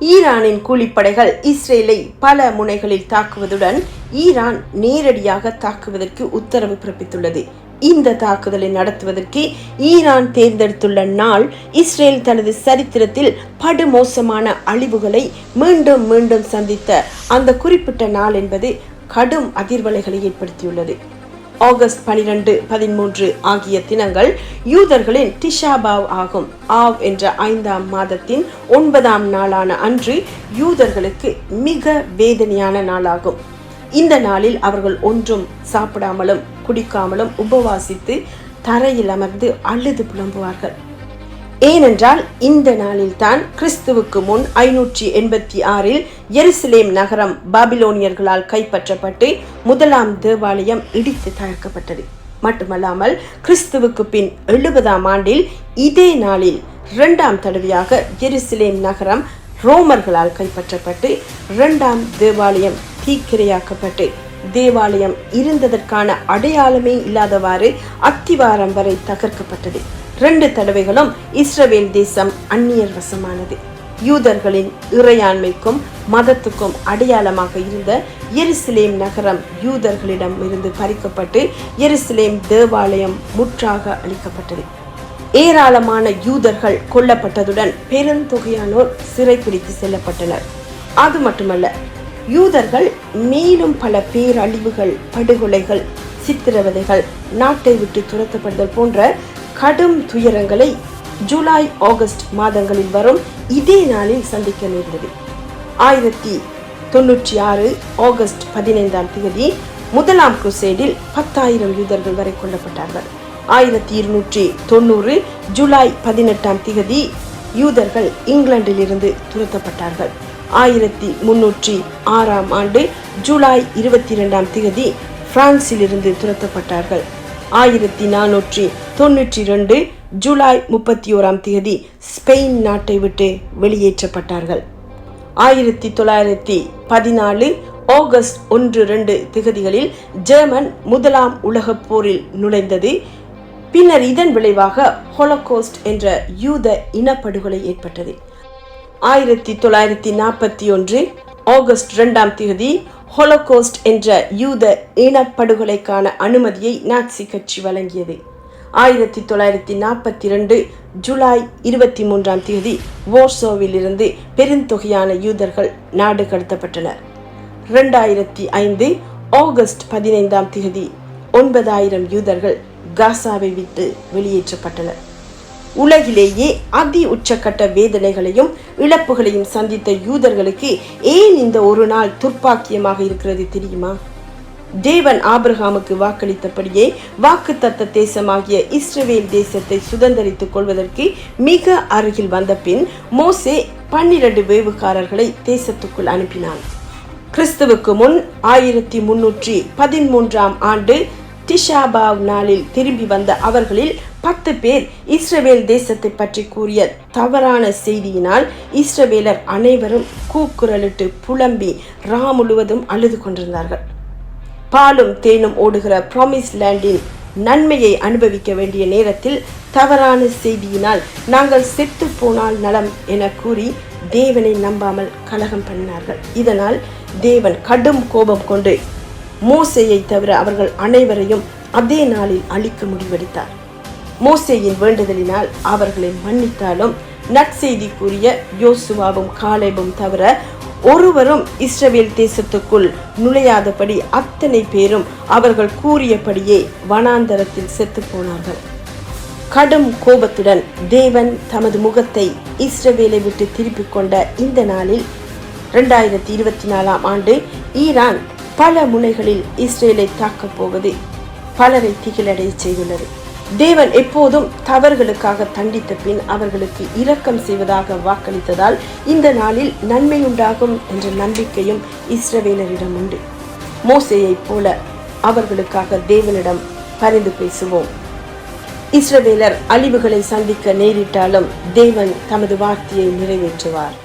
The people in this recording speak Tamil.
ஈரானின் கூலிப்படைகள் இஸ்ரேலை பல முனைகளில் தாக்குவதுடன் ஈரான் நேரடியாக தாக்குவதற்கு உத்தரவு பிறப்பித்துள்ளது. இந்த தாக்குதலை நடத்துவதற்கு ஈரான் தேர்ந்தெடுத்துள்ள நாள் இஸ்ரேல் தனது சரித்திரத்தில் படுமோசமான அழிவுகளை மீண்டும் மீண்டும் சந்தித்த அந்த குறிப்பிட்ட நாள் என்பது கடும் அதிர்வலைகளை ஏற்படுத்தியுள்ளது. ஆகஸ்ட் 12, 13 ஆகிய தினங்கள் யூதர்களின் டிஷாபாவ் ஆகும். ஆவ் என்ற 5ஆம் மாதத்தின் 9ஆம் நாளான அன்று யூதர்களுக்கு மிக வேதனையான நாளாகும். இந்த நாளில் அவர்கள் ஒன்றும் சாப்பிடாமலும் குடிக்காமலும் உபவாசித்து தரையில் அமர்ந்து அழுது புலம்புவார்கள். ஏனென்றால் இந்த நாளில் தான் கிறிஸ்துவுக்கு முன் 586 எருசலேம் நகரம் பாபிலோனியர்களால் கைப்பற்றப்பட்டு முதலாம் தேவாலயம் இடித்து தகர்க்கப்பட்டது. மட்டுமல்லாமல் கிறிஸ்துவுக்கு பின் 70ஆம் ஆண்டில் இதே நாளில் 2ஆம் தடவையாக எருசலேம் நகரம் ரோமர்களால் கைப்பற்றப்பட்டு 2ஆம் தேவாலயம் தீக்கிரையாக்கப்பட்டு தேவாலயம் இருந்ததற்கான அடையாளமே இல்லாதவாறு அத்திவாரம் வரை தகர்க்கப்பட்டது. 2 தடவைகளும் இஸ்ரவேல் தேசம் அந்நியர் வசமானது. யூதர்களின் இறையாண்மைக்கும் மதத்துக்கும் அடையாளமாக இருந்த எருசலேம் நகரம் யூதர்களிடம் இருந்து பறிக்கப்பட்டு எருசலேம் தேவாலயம் முற்றாக அழிக்கப்பட்டது. ஏராளமான யூதர்கள் கொல்லப்பட்டதுடன் பெருந்தொகையானோர் சிறைப்பிடித்து செல்லப்பட்டனர். அது மட்டுமல்ல, யூதர்கள் மேலும் பல பேரழிவுகள், படுகொலைகள், சித்திரவதைகள், நாட்டை விட்டு துரத்தப்படுதல் போன்ற கடும் துயரங்களை ஜூலை, ஆகஸ்ட் மாதங்களில் வரும் இதே நாளில் சந்திக்க நேர்ந்தது. 1096 ஆகஸ்ட் 15ஆம் தேதி முதலாம் குருசேடில் 10,000 யூதர்கள் வரை கொல்லப்பட்டார்கள். 1290 ஜூலை 18ஆம் தேதி யூதர்கள் இங்கிலாந்தில் இருந்து துரத்தப்பட்டார்கள். 1306ஆம் ஆண்டு ஜூலை 22ஆம் தேதி பிரான்சில் இருந்து துரத்தப்பட்டார்கள். 1492 ஜூலை 31ஆம் தேதி ஸ்பெயின் நாட்டை விட்டு வெளியேற்றப்பட்டார்கள். 1914 ஆகஸ்ட் 1-2 திகதிகளில் ஜெர்மன் முதலாம் உலகப் போரில் நுழைந்தது. பின்னர் இதன் விளைவாக ஹோலோகாஸ்ட் என்ற யூத இனப்படுகொலை ஏற்பட்டது. 1941 ஆகஸ்ட் 2ஆம் தேதி ஹோலோகாஸ்ட் என்ற யூத இனப்படுகொலைக்கான அனுமதியை நாட்சி கட்சி வழங்கியது. 1942 ஜூலை 23ஆம் தேதி வார்சோவில் இருந்து பெருந்தொகையான யூதர்கள் நாடு கடத்தப்பட்டனர். 2005 ஆகஸ்ட் 15ஆம் தேதி 9,000 யூதர்கள் காசாவை விட்டு வெளியேற்றப்பட்டனர். உலகிலேயே அதி உச்சக்கட்ட வேதனைகளையும் இழப்புகளையும் சந்தித்த யூதர்களுக்கு ஏன் இந்த ஒரு நாள் துர்ப்பாக்கியமாக இருக்கிறது தெரியுமா? தேவன் ஆபிரகாமுக்கு வாக்களித்தபடியே வாக்குத்தத்த தேசமாகிய இஸ்ரவேல் தேசத்தை சுதந்தரித்துக் கொள்வதற்கு மிக அருகில் வந்த பின் மோசே 12 வேவுகாரர்களை தேசத்துக்குள் அனுப்பினான். கிறிஸ்துவுக்கு முன் 1313ஆம் ஆண்டு டிஷாபாவ் நாளில் திரும்பி வந்த அவர்களில் 10 பேர் இஸ்ரவேல் தேசத்தை பற்றி கூறிய தவறான செய்தியினால் இஸ்ரவேலர் அனைவரும் கூக்குரலிட்டு புலம்பி முழுவதும் அழுது கொண்டிருந்தார்கள். பாலும் தேனும் ஓடுகிற ப்ராமிஸ் லேண்டின் நன்மையை அனுபவிக்க வேண்டிய நேரத்தில் தவறான செய்தியினால் நாங்கள் செத்து போனால் நலம் என கூறி தேவனை நம்பாமல் கலகம் பண்ணினார்கள். இதனால் தேவன் கடும் கோபம் கொண்டு மோசேயை தவிர அவர்கள் அனைவரையும் அதே நாளில் அழிக்க முடிவெடுத்தார். மோசேயின் வேண்டுதலினால் அவர்களை மன்னித்தாலும் நற்செய்தி கூறிய யோசுவாவும் காலேபும் தவிர ஒருவரும் இஸ்ரவேல் தேசத்துக்குள் நுழையாதபடி அத்தனை பேரும் அவர்கள் கூறியபடியே வனாந்தரத்தில் செத்து போனார்கள். கடும் கோபத்துடன் தேவன் தமது முகத்தை இஸ்ரவேலை விட்டு திருப்பிக் கொண்ட இந்த நாளில் 2024ஆம் ஆண்டு ஈரான் பல முனைகளில் இஸ்ரேலை தாக்கப் போவது பலரை திகிலடைய செய்துள்ளது. தேவன் எப்போதும் தவறுகளுக்காக தண்டித்த பின் அவர்களுக்கு இரக்கம் செய்வதாக வாக்களித்ததால் இந்த நாளில் நன்மை உண்டாகும் என்ற நம்பிக்கையும் இஸ்ரவேலரிடம் உண்டு. மோசேயைப் போல அவர்களுக்காக தேவனிடம் பரிந்து பேசுவோம். இஸ்ரவேலர் அழிவுகளை சந்திக்க நேரிட்டாலும் தேவன் தமது வார்த்தையை நிறைவேற்றுவார்.